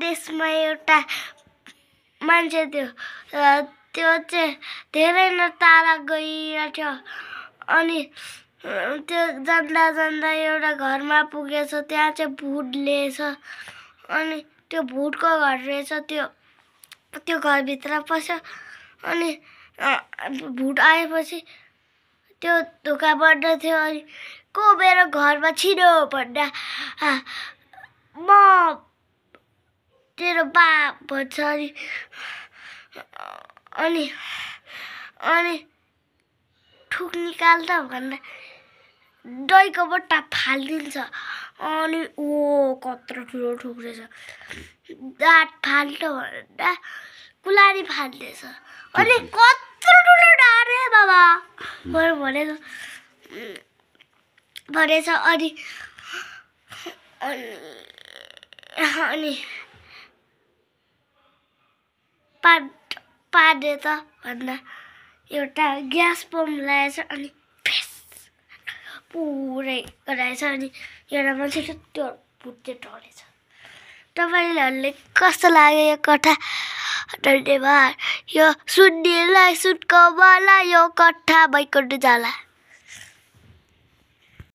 देशमा एउटा मान्छे थियो त्यो चाहिँ धेरै नै टाढा गइरहेको थियो अनि त्यो जाँदा जाँदा एउटा घरमा पुगेछ त्यहाँ चाहिँ भूत लिएछ अनि त्यो भूतको घर रहेछ त्यो घरभित्र पस्यो अनि भूत आएपछि त्यो धोका बन्द थियो अनि को मेरो घरमा छिरो भन्दा म तेरो बा भन्छ अनि ठुक निकाल्दा भन्दा दहीको बट्टा फालिदिन्छ अनि कत्रो ठुलो ठुक रहेछ दाँत फाल्यो भन्दा कुलारी फाल्दैछ अनि कत्रो ठुलो ढाड रे बाबा भनेछ अनि पाडे त भन्दा एउटा ग्यास बम ल्याएछ अनि पुरै गराएछ अनि एउटा मान्छे त्यो भूत चाहिँ टरेछ। तपाईँहरूले कस्तो लाग्यो यो कथा? धन्यवाद। यो सुन्नेलाई सुनको मलाई यो कथा भइकन जाला।